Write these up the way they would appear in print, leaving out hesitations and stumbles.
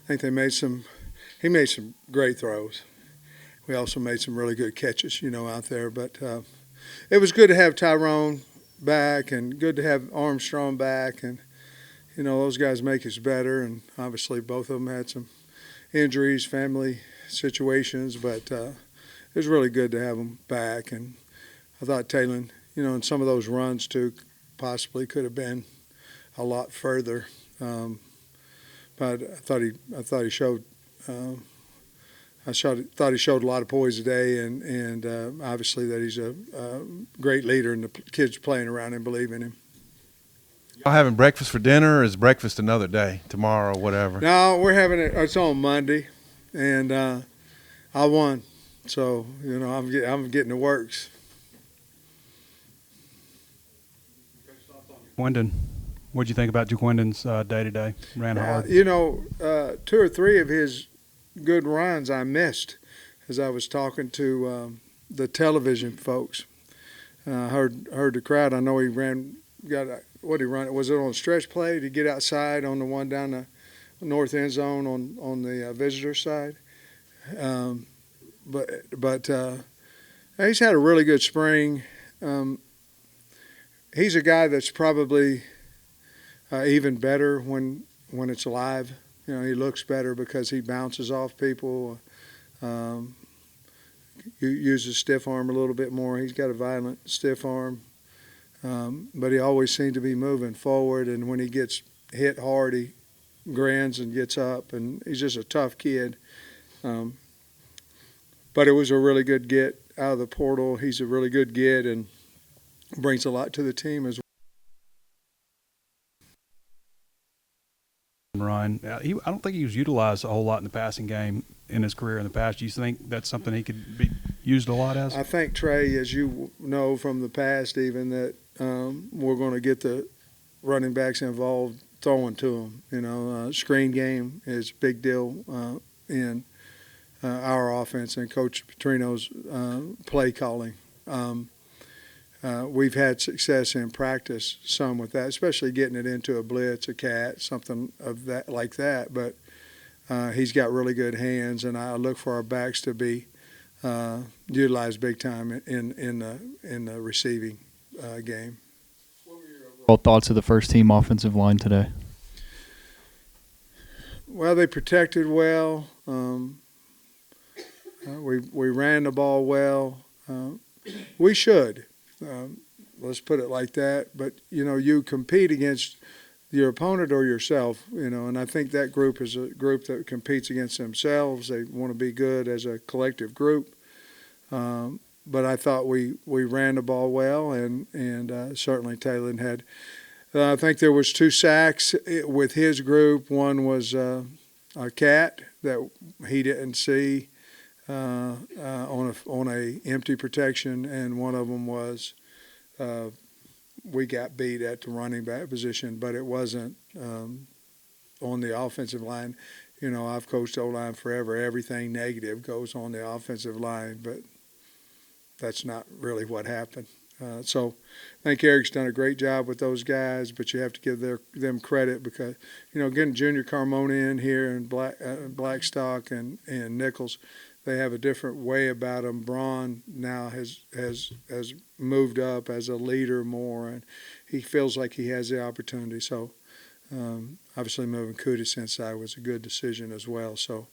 think he made some great throws. We also made some really good catches, out there. But it was good to have Tyrone back and good to have Armstrong back. And, those guys make us better. And obviously both of them had some injuries, family situations. But it was really good to have them back. And I thought Talon, in some of those runs too, possibly could have been a lot further. But I thought he showed. Thought he showed a lot of poise today, and obviously that he's a great leader, and the kids playing around him believe in him. Y'all having breakfast for dinner, or is breakfast another day, tomorrow or whatever? No, we're having it. It's on Monday, and I won, so I'm getting the works. Wyndon, what'd you think about Jaquindon's day today? Ran hard. 2 or 3 of his good runs I missed as I was talking to the television folks. Heard the crowd. I know he what he run? Was it on a stretch play? Did he get outside on the one down the north end zone on the visitor side? But he's had a really good spring. He's a guy that's probably even better when it's live. He looks better because he bounces off people. Uses stiff arm a little bit more. He's got a violent stiff arm, but he always seemed to be moving forward. And when he gets hit hard, he grins and gets up. And he's just a tough kid. But it was a really good get out of the portal. He's a really good get and brings a lot to the team as well. Ryan, I don't think he was utilized a whole lot in the passing game in his career in the past. Do you think that's something he could be used a lot as? I think, Trey, as you know from the past even, that we're going to get the running backs involved throwing to them. Screen game is a big deal in our offense and Coach Petrino's play calling. We've had success in practice some with that, especially getting it into a blitz, a cat, something of that like that. But he's got really good hands, and I look for our backs to be utilized big time in the receiving game. What thoughts of the first team offensive line today? Well, they protected well. We ran the ball well. We should. Let's put it like that. But, you compete against your opponent or yourself, and I think that group is a group that competes against themselves. They want to be good as a collective group. But I thought we ran the ball well, and certainly Taylor had. I think there was 2 sacks with his group. One was a cat that he didn't see on a empty protection, and one of them was we got beat at the running back position, but it wasn't on the offensive line. I've coached O-line forever. Everything negative goes on the offensive line, but that's not really what happened. So I think Eric's done a great job with those guys, but you have to give them credit because, getting Junior Carmona in here and Blackstock and Nichols, they have a different way about them. Braun now has moved up as a leader more, and he feels like he has the opportunity. So obviously moving Kudus inside was a good decision as well. So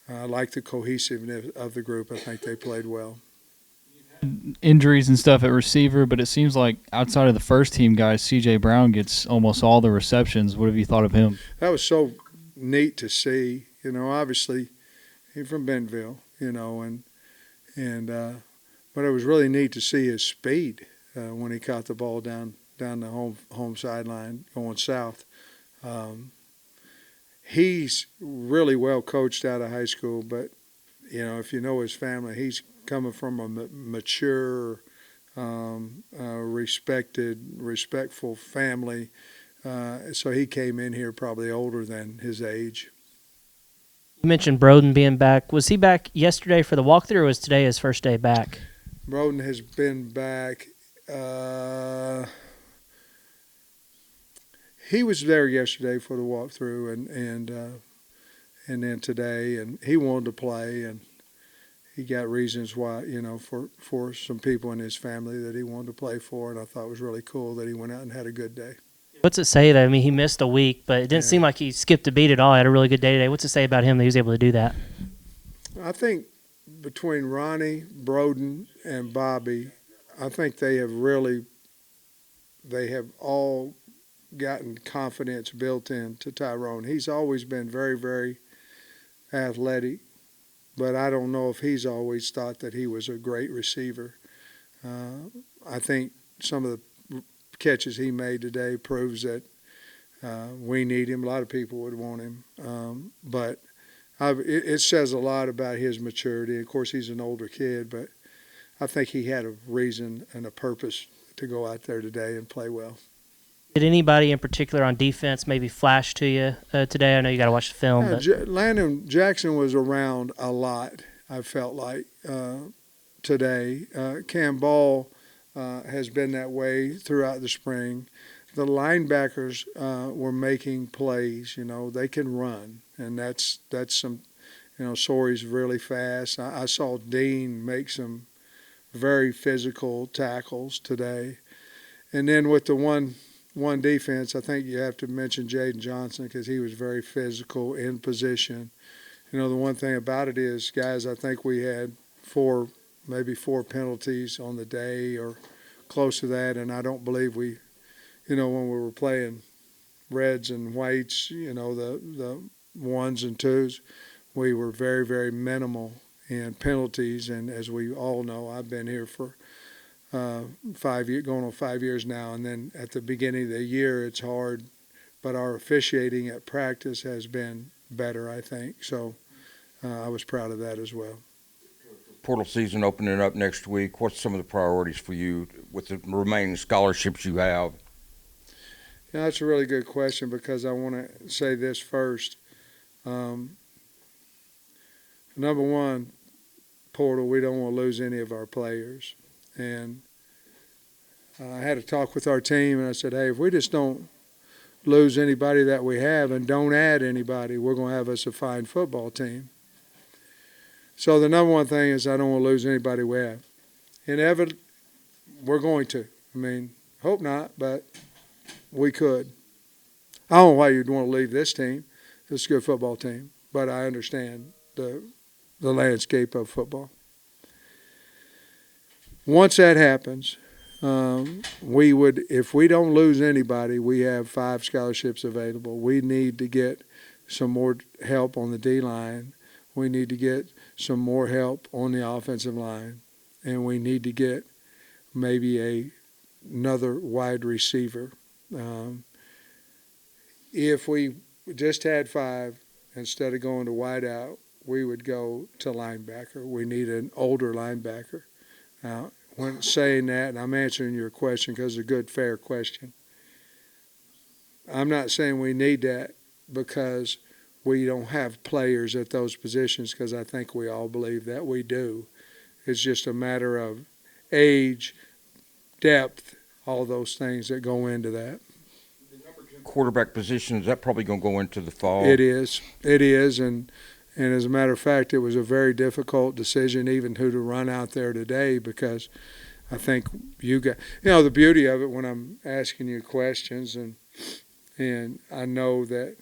I like the cohesiveness of the group. I think they played well. Injuries and stuff at receiver, but it seems like outside of the first team guys, C.J. Brown gets almost all the receptions. What have you thought of him? That was so neat to see. Obviously he's from Bentonville, but it was really neat to see his speed when he caught the ball down the home sideline going south. He's really well coached out of high school, but if you know his family, he's coming from a mature, respectful family. So he came in here probably older than his age. You mentioned Broden being back. Was he back yesterday for the walkthrough, or was today his first day back? Broden has been back. He was there yesterday for the walkthrough, and then today, and he wanted to play, and he got reasons why, for some people in his family that he wanted to play for, and I thought it was really cool that he went out and had a good day. What's it say, though? I mean, he missed a week, but it didn't seem like he skipped a beat at all. He had a really good day today. What's it say about him that he was able to do that? I think between Ronnie, Broden, and Bobby, I think they have all gotten confidence built into Tyrone. He's always been very, very athletic, but I don't know if he's always thought that he was a great receiver. I think some of the catches he made today proves that we need him. A lot of people would want him, but it says a lot about his maturity. Of course, he's an older kid, but I think he had a reason and a purpose to go out there today and play well. Did anybody in particular on defense maybe flash to you today? I know you got to watch the film. But Landon Jackson was around a lot, I felt like, today. Cam Ball has been that way throughout the spring. The linebackers were making plays. They can run, and that's some. Sori's really fast. I saw Dean make some very physical tackles today, and then with the one defense, I think you have to mention Jaden Johnson because he was very physical in position. The one thing about it is, guys, I think we had maybe four penalties on the day or close to that, and I don't believe we, when we were playing reds and whites, the ones and twos, we were very, very minimal in penalties. And as we all know, I've been here for 5 years, going on 5 years now, and then at the beginning of the year it's hard, but our officiating at practice has been better, I think. So I was proud of that as well. Portal season opening up next week. What's some of the priorities for you with the remaining scholarships you have? That's a really good question because I want to say this first. Number one, portal, we don't want to lose any of our players. And I had a talk with our team, and I said, hey, if we just don't lose anybody that we have and don't add anybody, we're going to have us a fine football team. So the number one thing is I don't want to lose anybody we have. Inevitably, we're going to. Hope not, but we could. I don't know why you'd want to leave this team. It's a good football team, but I understand the landscape of football. Once that happens, we would, if we don't lose anybody, we have 5 scholarships available. We need to get some more help on the D-line. We need to get some more help on the offensive line, and we need to get maybe another wide receiver. If we just had 5, instead of going to wide out, we would go to linebacker. We need an older linebacker. Now, when saying that, and I'm answering your question because it's a good, fair question, I'm not saying we need that because we don't have players at those positions, because I think we all believe that we do. It's just a matter of age, depth, all those things that go into that. The number 2 quarterback position, is that probably going to go into the fall? It is, and as a matter of fact, it was a very difficult decision even who to run out there today, because I think you got, the beauty of it when I'm asking you questions, and I know that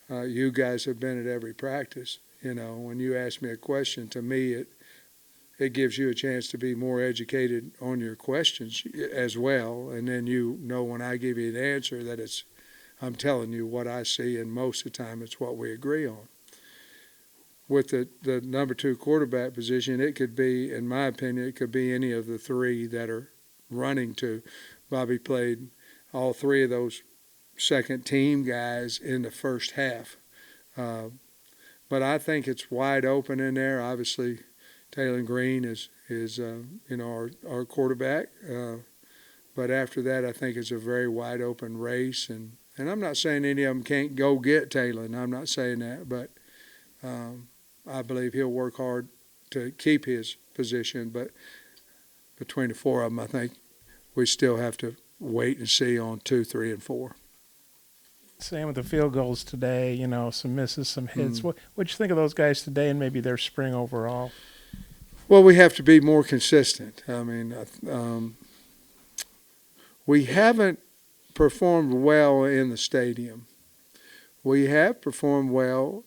you guys have been at every practice. When you ask me a question, to me it gives you a chance to be more educated on your questions as well. And then when I give you an answer that I'm telling you what I see, and most of the time it's what we agree on. With the number 2 quarterback position, it could be, in my opinion, it could be any of the 3 that are running to. Bobby played all 3 of those second team guys in the first half. But I think it's wide open in there. Obviously, Taylor Green is our quarterback. But after that, I think it's a very wide open race. And I'm not saying any of them can't go get Taylor. I'm not saying that. But I believe he'll work hard to keep his position. But between the 4 of them, I think we still have to wait and see on 2, 3, and 4. Same with the field goals today, you know, some misses, some hits. Mm. What'd you think of those guys today and maybe their spring overall? Well, we have to be more consistent. I mean, we haven't performed well in the stadium. We have performed well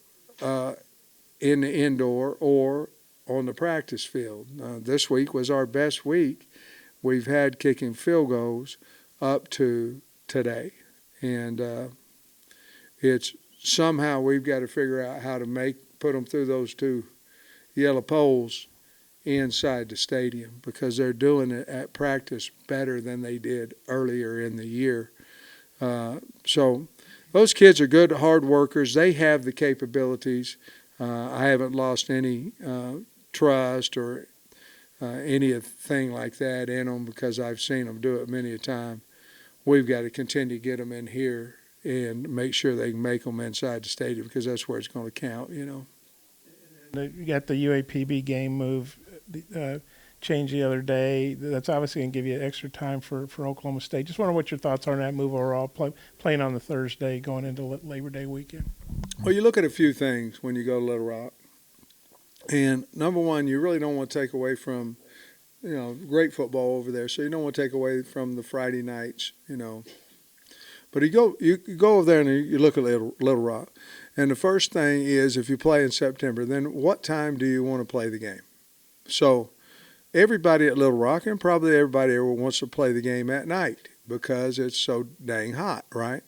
in the indoor or on the practice field. This week was our best week we've had kicking field goals up to today. And it's somehow we've got to figure out how to put them through those two yellow poles inside the stadium, because they're doing it at practice better than they did earlier in the year. So those kids are good, hard workers. They have the capabilities. I haven't lost any trust or anything like that in them, because I've seen them do it many a time. We've got to continue to get them in here and make sure they can make them inside the stadium, because that's where it's going to count, you know. You got the UAPB game move change the other day. That's obviously going to give you extra time for Oklahoma State. Just wonder what your thoughts are on that move overall, playing on the Thursday going into Labor Day weekend. Well, you look at a few things when you go to Little Rock. And number one, you really don't want to take away from, you know, great football over there. So you don't want to take away from the Friday nights, you know. But you go over there and you look at Little Rock. And the first thing is, if you play in September, then what time do you want to play the game? So everybody at Little Rock, and probably everybody ever, wants to play the game at night because it's so dang hot, right?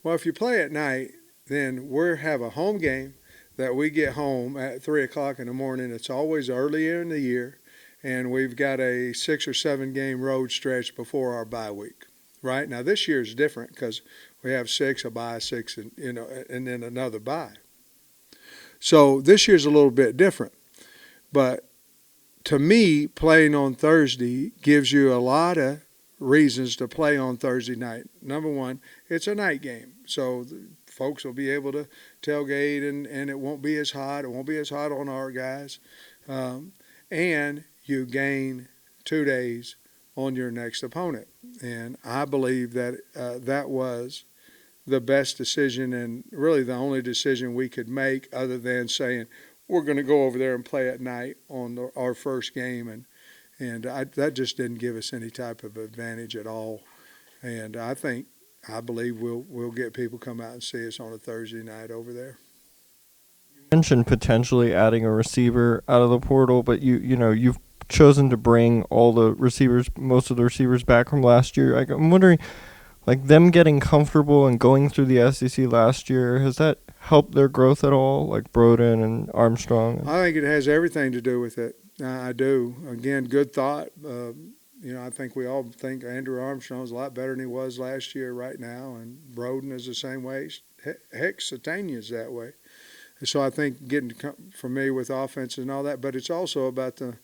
Well, if you play at night, then we have a home game that we get home at 3 o'clock in the morning. It's always earlier in the year, and we've got a 6 or 7 game road stretch before our bye week, right? Now this year is different because we have 6, a bye, 6, and and then another bye. So this year's a little bit different, but to me, playing on Thursday gives you a lot of reasons to play on Thursday night. Number one, it's a night game, so folks will be able to tailgate, and it won't be as hot. It won't be as hot on our guys. And you gain 2 days on your next opponent. And I believe that that was the best decision, and really the only decision we could make, other than saying we're going to go over there and play at night on our first game. And that just didn't give us any type of advantage at all. And I believe we'll get people come out and see us on a Thursday night over there. You mentioned potentially adding a receiver out of the portal, but you've chosen to bring all the receivers, most of the receivers back from last year. I'm wondering, like, them getting comfortable and going through the SEC last year, has that helped their growth at all, like Broden and Armstrong? I think it has everything to do with it. I do. Again, good thought. I think we all think Andrew Armstrong's a lot better than he was last year right now, and Broden is the same way. Heck, Satania's that way. And so I think getting familiar with offense and all that, but it's also about the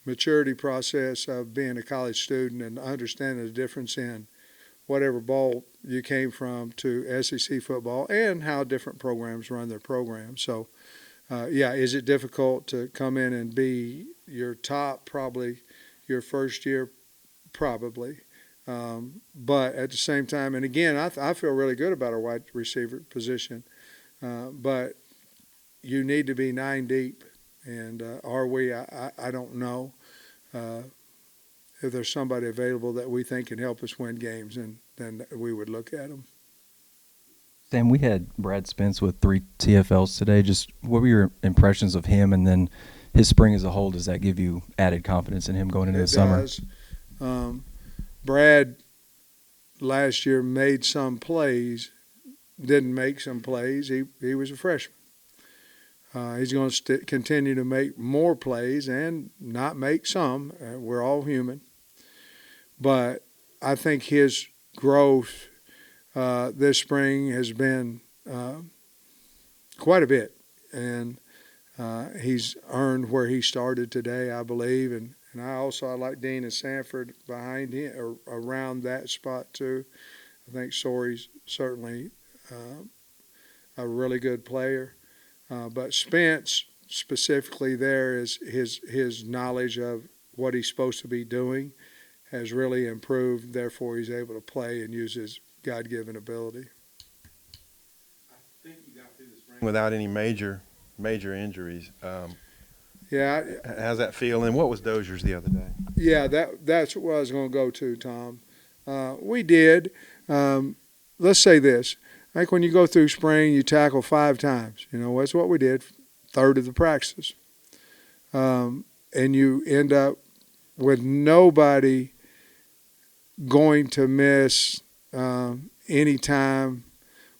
maturity process of being a college student and understanding the difference in whatever ball you came from to SEC football, and how different programs run their programs. So, is it difficult to come in and be your top, probably your first year? Probably. But at the same time, and again, I feel really good about our wide receiver position, but you need to be 9 deep. And are we? I don't know. If there's somebody available that we think can help us win games, and then we would look at them. Sam, we had Brad Spence with 3 TFLs today. Just what were your impressions of him, and then his spring as a whole? Does that give you added confidence in him going into the summer? It does. Brad last year made some plays, didn't make some plays. He was a freshman. He's going to continue to make more plays and not make some. We're all human. But I think his growth this spring has been quite a bit. And he's earned where he started today, I believe. And I like Dean and Sanford behind him, or around that spot too. I think Sorey's certainly a really good player. But Spence specifically, there is his knowledge of what he's supposed to be doing has really improved. Therefore, he's able to play and use his God-given ability. without any major injuries. Yeah, How's that feel? And what was Dozier's the other day? yeah, that's what I was going to go to, Tom. We did. Let's say this. I think when you go through spring, you tackle 5 times. You know, that's what we did, third of the practices. And you end up with nobody going to miss any time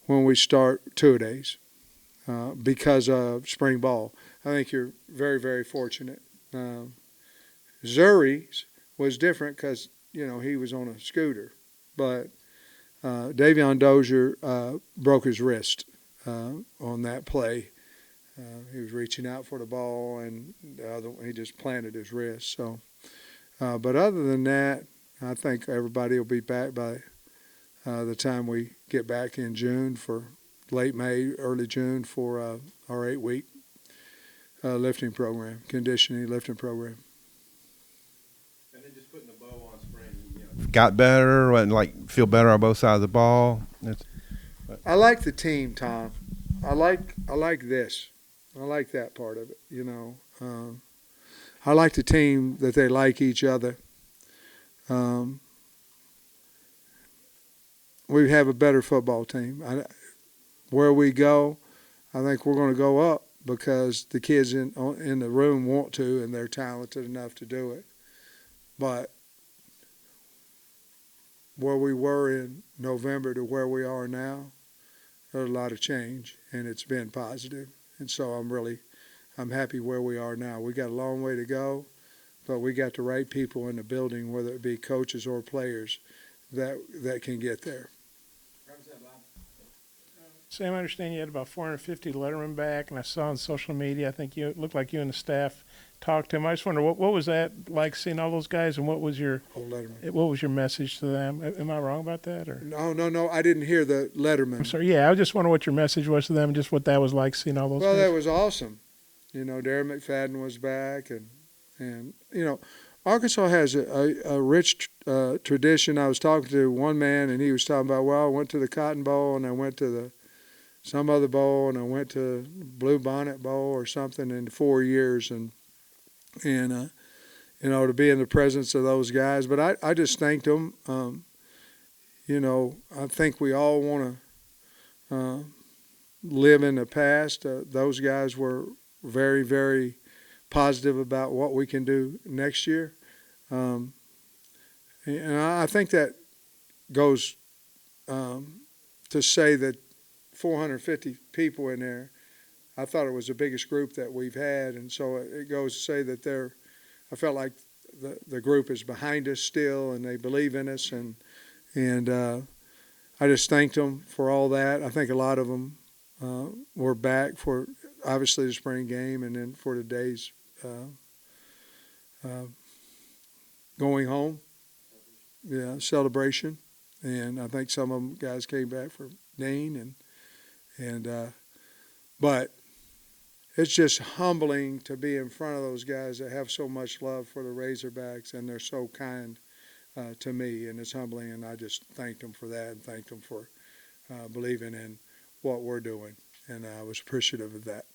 when we start two-a-days because of spring ball. I think you're very, very fortunate. Zuri's was different because, you know, he was on a scooter. But Davion Dozier broke his wrist on that play. He was reaching out for the ball, and he just planted his wrist. So, but other than that, I think everybody will be back by the time we get back in June for late May, early June for our 8-week lifting program, conditioning lifting program. And then just putting the bow on spring, you know, got better and like feel better on both sides of the ball. I like the team, Tom. I like this. I like that part of it. You know, I like the team that they like each other. We have a better football team. Where we go, I think we're going to go up because the kids in the room want to, and they're talented enough to do it. But where we were in November to where we are now, there's a lot of change, and it's been positive. And so I'm happy where we are now. We got a long way to go, but we got the right people in the building, whether it be coaches or players, that can get there. Sam, I understand you had about 450 Letterman back, and I saw on social media, I think it looked like you and the staff talked to him. I just wonder, what was that like, seeing all those guys, and what was your message to them? Am I wrong about that? Or? No, I didn't hear the Letterman. I'm sorry, yeah, I just wonder what your message was to them, and just what that was like, seeing all those guys. Well, that was awesome. You know, Darren McFadden was back, and you know, Arkansas has a rich tradition. I was talking to one man, and he was talking about, well, I went to the Cotton Bowl, and I went to some other bowl, and I went to Blue Bonnet Bowl or something in 4 years, and you know, to be in the presence of those guys. But I just thanked them. You know, I think we all want to live in the past. Those guys were very, very positive about what we can do next year. And I think that goes to say that 450 people in there, I thought it was the biggest group that we've had, and so it goes to say that I felt like the group is behind us still, and they believe in us, and I just thanked them for all that. I think a lot of them were back for obviously the spring game, and then for today's going home, celebration, and I think some of them guys came back for Dean, but it's just humbling to be in front of those guys that have so much love for the Razorbacks, and they're so kind to me, and it's humbling, and I just thanked them for that and thanked them for believing in what we're doing, and I was appreciative of that.